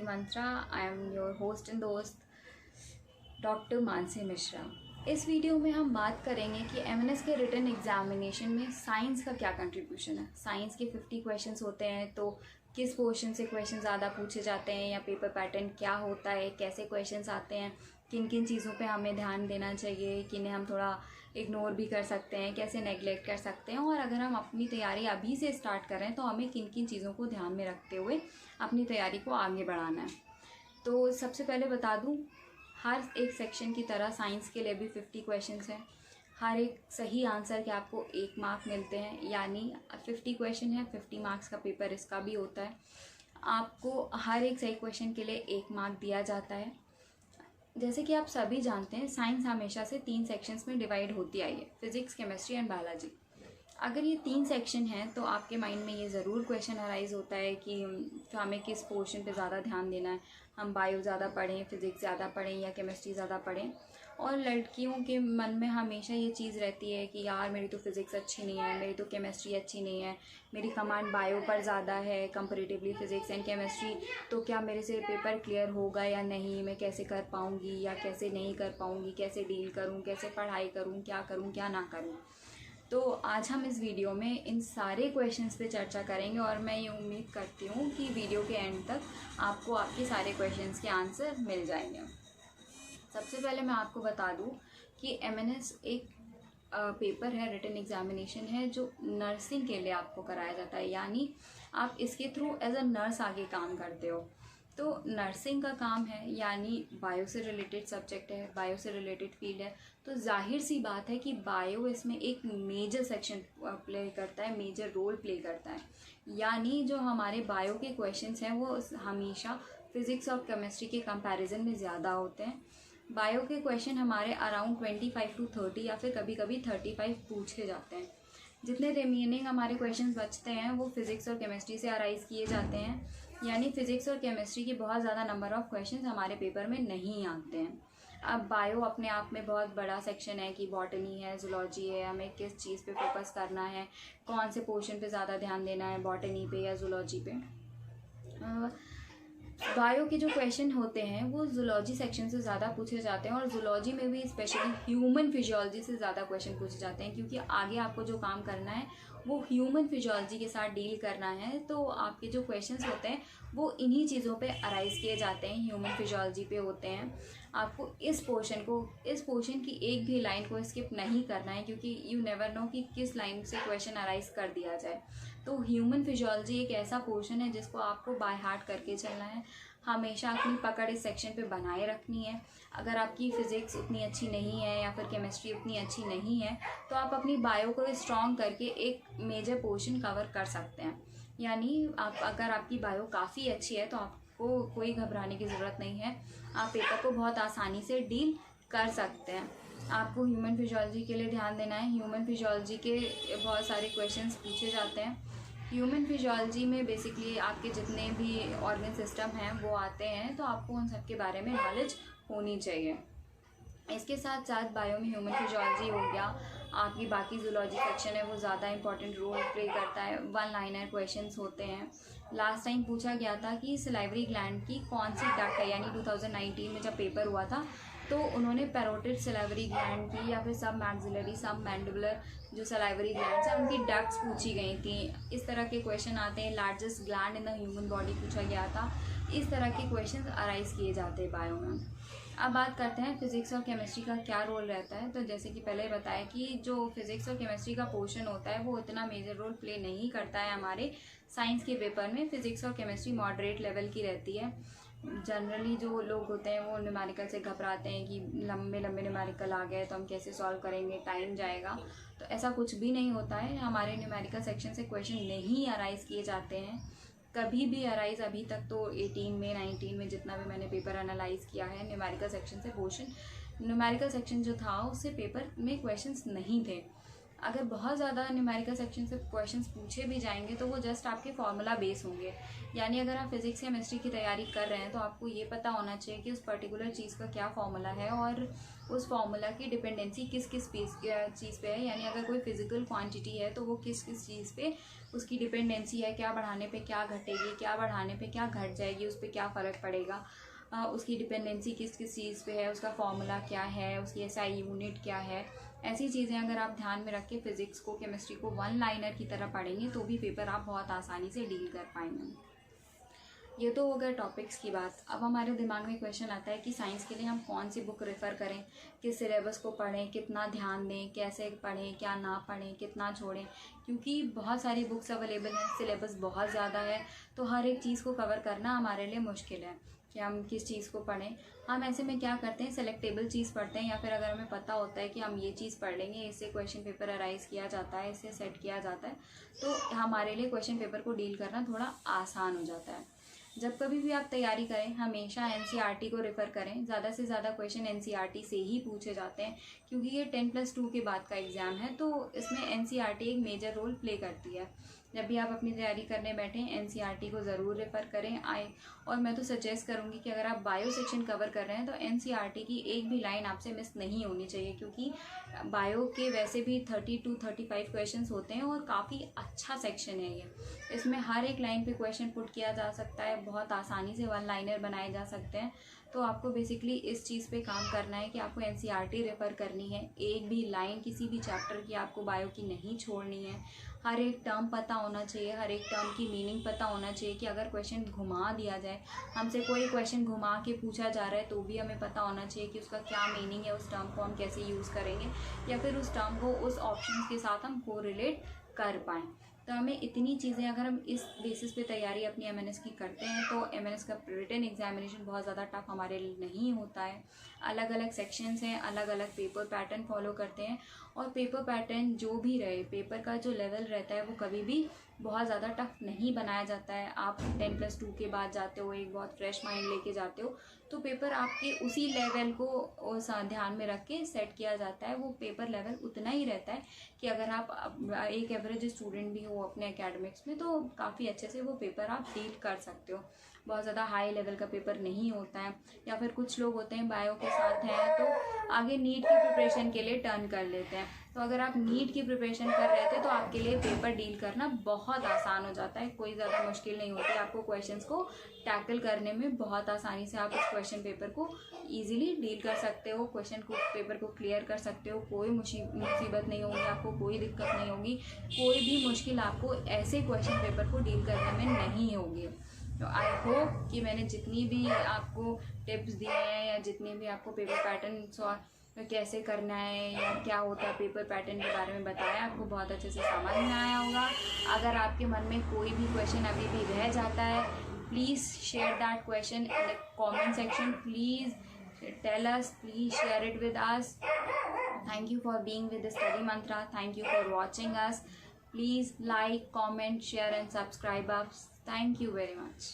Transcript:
Mantra. I am your host and दोस्त doctor Mansi Mishra. इस video में हम बात करेंगे कि एमएनएस के रिटन एग्जामिनेशन में साइंस का क्या कंट्रीब्यूशन है। साइंस के 50 क्वेश्चंस होते हैं, तो किस पोर्शन से क्वेश्चन ज़्यादा पूछे जाते हैं या पेपर पैटर्न क्या होता है, कैसे क्वेश्चंस आते हैं, किन किन चीज़ों पे हमें ध्यान देना चाहिए, किन्हें हम थोड़ा इग्नोर भी कर सकते हैं, कैसे नेगलेक्ट कर सकते हैं, और अगर हम अपनी तैयारी अभी से स्टार्ट करें तो हमें किन किन चीज़ों को ध्यान में रखते हुए अपनी तैयारी को आगे बढ़ाना है। तो सबसे पहले बता दूं, हर एक सेक्शन की तरह साइंस के लिए भी 50 क्वेश्चंस हैं। हर एक सही आंसर के आपको 1 मार्क मिलते हैं, यानी 50 क्वेश्चन है, 50 मार्क्स का पेपर इसका भी होता है। आपको हर एक सही क्वेश्चन के लिए 1 मार्क दिया जाता है। जैसे कि आप सभी जानते हैं, साइंस हमेशा से 3 सेक्शंस में डिवाइड होती आई है, फिजिक्स, केमिस्ट्री एंड बायोलॉजी। अगर ये 3 सेक्शन हैं तो आपके माइंड में ये ज़रूर क्वेश्चन अराइज होता है कि हमें किस पोर्शन पे ज़्यादा ध्यान देना है, हम बायो ज़्यादा पढ़ें, फिज़िक्स ज़्यादा पढ़ें या केमिस्ट्री ज़्यादा पढ़ें। और लड़कियों के मन में हमेशा ये चीज़ रहती है कि यार मेरी तो फिज़िक्स अच्छी नहीं है, मेरी तो केमिस्ट्री अच्छी नहीं है, मेरी कमांड बायो पर ज़्यादा है कंपैरेटिवली फिज़िक्स एंड केमिस्ट्री, तो क्या मेरे से पेपर क्लियर होगा या नहीं, मैं कैसे कर पाऊँगी या कैसे नहीं कर पाऊँगी, कैसे डील करूँ, कैसे पढ़ाई करूँ, क्या ना करूँ। तो आज हम इस वीडियो में इन सारे क्वेश्चंस पे चर्चा करेंगे और मैं ये उम्मीद करती हूँ कि वीडियो के एंड तक आपको आपके सारे क्वेश्चंस के आंसर मिल जाएंगे। सबसे पहले मैं आपको बता दूँ कि एमएनएस एक पेपर है, रिटन एग्जामिनेशन है, जो नर्सिंग के लिए आपको कराया जाता है, यानी आप इसके थ्रू एज अ नर्स आगे काम करते हो। तो नर्सिंग का काम है, यानी बायो से रिलेटेड सब्जेक्ट है, बायो से रिलेटेड फील्ड है, तो जाहिर सी बात है कि बायो इसमें एक मेजर सेक्शन प्ले करता है, मेजर रोल प्ले करता है। यानी जो हमारे बायो के क्वेश्चंस हैं वो हमेशा फिज़िक्स और केमिस्ट्री के कंपैरिजन में ज़्यादा होते हैं। बायो के क्वेश्चन हमारे अराउंड 25 to 30 या फिर कभी कभी 35 पूछे जाते हैं। जितने रिमेनिंग हमारे क्वेश्चंस बचते हैं वो फिज़िक्स और केमिस्ट्री से अराइज किए जाते हैं, यानी फिज़िक्स और केमिस्ट्री के बहुत ज़्यादा नंबर ऑफ़ क्वेश्चंस हमारे पेपर में नहीं आते हैं। अब बायो अपने आप में बहुत बड़ा सेक्शन है कि बॉटनी है, जूलॉजी है, हमें किस चीज़ पे फोकस करना है, कौन से पोर्शन पे ज़्यादा ध्यान देना है, बॉटनी पे या जूलॉजी पे। बायो के जो क्वेश्चन होते हैं वो जूलॉजी सेक्शन से ज़्यादा पूछे जाते हैं, और जूलॉजी में भी स्पेशली ह्यूमन फिजियोलॉजी से ज़्यादा क्वेश्चन पूछे जाते हैं, क्योंकि आगे आपको जो काम करना है वो ह्यूमन फिजियोलॉजी के साथ डील करना है। तो आपके जो क्वेश्चंस होते हैं वो इन्हीं चीज़ों पे अराइज किए जाते हैं, ह्यूमन फिजियोलॉजी पे होते हैं। आपको इस पोर्शन की एक भी लाइन को स्किप नहीं करना है, क्योंकि यू नेवर नो कि किस लाइन से क्वेश्चन अराइज कर दिया जाए। तो ह्यूमन फिजियोलॉजी एक ऐसा पोर्शन है जिसको आपको बाय हार्ट करके चलना है, हमेशा अपनी पकड़ इस सेक्शन पे बनाए रखनी है। अगर आपकी फ़िज़िक्स उतनी अच्छी नहीं है या फिर केमिस्ट्री उतनी अच्छी नहीं है तो आप अपनी बायो को स्ट्रॉन्ग करके एक मेजर पोर्शन कवर कर सकते हैं। यानी अगर आपकी बायो काफ़ी अच्छी है तो आपको कोई घबराने की ज़रूरत नहीं है, आप पेपर को बहुत आसानी से डील कर सकते हैं। आपको ह्यूमन फिजियोलॉजी के लिए ध्यान देना है। ह्यूमन फिजियोलॉजी के बहुत सारे क्वेश्चंस पूछे जाते हैं। ह्यूमन फिजियोलॉजी में बेसिकली आपके जितने भी ऑर्गन सिस्टम हैं वो आते हैं, तो आपको उन सब के बारे में नॉलेज होनी चाहिए। इसके साथ साथ बायो में ह्यूमन फिजियोलॉजी हो गया, आपकी बाकी जूलॉजी सेक्शन है वो ज़्यादा इंपॉर्टेंट रोल प्ले करता है। 1 लाइनर क्वेश्चंस होते हैं। लास्ट टाइम पूछा गया था कि सलाइवरी ग्लैंड की कौन सी डक्ट है, यानी 2019 में जब पेपर हुआ था तो उन्होंने पैरोटिड सलाइवरी ग्लैंड की या फिर सब मैक्सिलरी, सब मैंडिबुलर जो सलाइवरी ग्लैंड्स हैं उनकी डक्ट्स पूछी गई थी। इस तरह के क्वेश्चन आते हैं। Largest gland in the human body पूछा गया था। इस तरह के क्वेश्चन अराइज किए जाते हैं बायो में। अब बात करते हैं फिज़िक्स और केमिस्ट्री का क्या रोल रहता है। तो जैसे कि पहले बताया कि जो फिज़िक्स और केमिस्ट्री का पोर्शन होता है वो इतना मेजर रोल प्ले नहीं करता है हमारे साइंस के पेपर में। फिज़िक्स और केमिस्ट्री मॉडरेट लेवल की रहती है। जनरली जो लोग होते हैं वो न्यूमेरिकल से घबराते हैं कि लंबे लंबे न्यूमेरिकल आ गए तो हम कैसे सॉल्व करेंगे, टाइम जाएगा। तो ऐसा कुछ भी नहीं होता है। हमारे न्यूमेरिकल सेक्शन से क्वेश्चन नहीं अराइज किए जाते हैं, कभी भी अराइज अभी तक तो 18 में 19 में जितना भी मैंने पेपर एनालाइज किया है न्यूमेरिकल सेक्शन से न्यूमेरिकल सेक्शन जो था उससे पेपर में क्वेश्चंस नहीं थे। अगर बहुत ज़्यादा न्यूमेरिकल सेक्शन से क्वेश्चंस पूछे भी जाएंगे तो वो जस्ट आपके फार्मूला बेस होंगे। यानी अगर आप फिजिक्स या केमिस्ट्री की तैयारी कर रहे हैं तो आपको ये पता होना चाहिए कि उस पर्टिकुलर चीज़ का क्या फार्मूला है और उस फार्मूला की डिपेंडेंसी किस किस चीज़ पे है। यानी अगर कोई फिजिकल क्वांटिटी है तो वो किस किस चीज़ पे उसकी डिपेंडेंसी है, क्या बढ़ाने पे क्या घटेगी, क्या बढ़ाने पे क्या घट जाएगी, उस पर क्या फ़र्क पड़ेगा, उसकी डिपेंडेंसी किस किस चीज़ पे है, उसका फार्मूला क्या है, उसकी एसआई यूनिट क्या है। ऐसी चीज़ें अगर आप ध्यान में रख के फिज़िक्स को केमिस्ट्री को वन लाइनर की तरह पढ़ेंगे तो भी पेपर आप बहुत आसानी से डील कर पाएंगे। ये तो हो गया टॉपिक्स की बात। अब हमारे दिमाग में क्वेश्चन आता है कि साइंस के लिए हम कौन सी बुक रेफ़र करें, किस सिलेबस को पढ़ें, कितना ध्यान दें, कैसे पढ़ें, क्या ना पढ़ें, कितना छोड़ें, क्योंकि बहुत सारी बुक्स अवेलेबल हैं, सिलेबस बहुत ज़्यादा है, तो हर एक चीज़ को कवर करना हमारे लिए मुश्किल है कि हम किस चीज़ को पढ़ें। हम ऐसे में क्या करते हैं, सेलेक्टेबल चीज़ पढ़ते हैं, या फिर अगर हमें पता होता है कि हम ये चीज़ पढ़ लेंगे, इससे क्वेश्चन पेपर अराइज किया जाता है, इससे सेट किया जाता है, तो हमारे लिए क्वेश्चन पेपर को डील करना थोड़ा आसान हो जाता है। जब कभी भी आप तैयारी करें हमेशा एनसीईआरटी को रेफ़र करें। ज़्यादा से ज़्यादा क्वेश्चन एनसीईआरटी से ही पूछे जाते हैं, क्योंकि ये 10+2 के बाद का एग्ज़ाम है, तो इसमें एनसीईआरटी एक मेजर रोल प्ले करती है। जब भी आप अपनी तैयारी करने बैठें एनसीईआरटी को ज़रूर रेफ़र करें। और मैं तो सजेस्ट करूँगी कि अगर आप बायो सेक्शन कवर कर रहे हैं तो एनसीईआरटी की एक भी लाइन आपसे मिस नहीं होनी चाहिए, क्योंकि बायो के वैसे भी 30 to 35 क्वेश्चंस होते हैं और काफ़ी अच्छा सेक्शन है ये। इसमें हर एक लाइन पे क्वेश्चन पुट किया जा सकता है, बहुत आसानी से वन लाइनर बनाए जा सकते हैं। तो आपको बेसिकली इस चीज़ पे काम करना है कि आपको एनसीईआरटी रेफ़र करनी है। एक भी लाइन किसी भी चैप्टर की आपको बायो की नहीं छोड़नी है। हर एक टर्म पता होना चाहिए, हर एक टर्म की मीनिंग पता होना चाहिए कि अगर क्वेश्चन घुमा दिया जाए, हमसे कोई क्वेश्चन घुमा के पूछा जा रहा है तो भी हमें पता होना चाहिए कि उसका क्या मीनिंग है, उस टर्म को हम कैसे यूज़ करेंगे, या फिर उस टर्म को उस ऑप्शन के साथ हम कोरिलेट कर पाएँ। तो हमें इतनी चीज़ें अगर हम इस बेसिस पे तैयारी अपनी एमएनएस की करते हैं तो एमएनएस का रिटन एग्जामिनेशन बहुत ज़्यादा टफ हमारे लिए नहीं होता है। अलग अलग सेक्शंस हैं, अलग अलग पेपर पैटर्न फॉलो करते हैं, और पेपर पैटर्न जो भी रहे, पेपर का जो लेवल रहता है वो कभी भी बहुत ज़्यादा टफ नहीं बनाया जाता है। आप 10+2 के बाद जाते हो, एक बहुत फ्रेश माइंड लेके जाते हो, तो पेपर आपके उसी लेवल को ध्यान में रख के सेट किया जाता है। वो पेपर लेवल उतना ही रहता है कि अगर आप एक एवरेज स्टूडेंट भी हो अपने एकेडमिक्स में तो काफ़ी अच्छे से वो पेपर आप डील कर सकते हो। बहुत ज़्यादा हाई लेवल का पेपर नहीं होता है। या फिर कुछ लोग होते हैं बायो के साथ हैं तो आगे नीट की प्रिपरेशन के लिए टर्न कर लेते हैं। तो अगर आप नीट की प्रिपरेशन कर रहे थे तो आपके लिए पेपर डील करना बहुत आसान हो जाता है, कोई ज़्यादा मुश्किल नहीं होती। आपको क्वेश्चंस को टैकल करने में बहुत आसानी से आप इस क्वेश्चन पेपर को इजीली डील कर सकते हो, क्वेश्चन को पेपर को क्लियर कर सकते हो। कोई मुसीबत नहीं होगी, आपको कोई दिक्कत नहीं होगी, कोई भी मुश्किल आपको ऐसे क्वेश्चन पेपर को डील करने में नहीं होगी। तो आई होप कि मैंने जितनी भी आपको टिप्स दिए हैं या जितनी भी आपको पेपर पैटर्न कैसे करना है या क्या होता है पेपर पैटर्न के बारे में बताया, आपको बहुत अच्छे से समझ में आया होगा। अगर आपके मन में कोई भी क्वेश्चन अभी भी रह जाता है, please share that question in the comment section. Please tell us, please share it with us. Thank you for being with the Study Mantra. Thank you for watching us. Please like, comment, share and subscribe us. Thank you very much.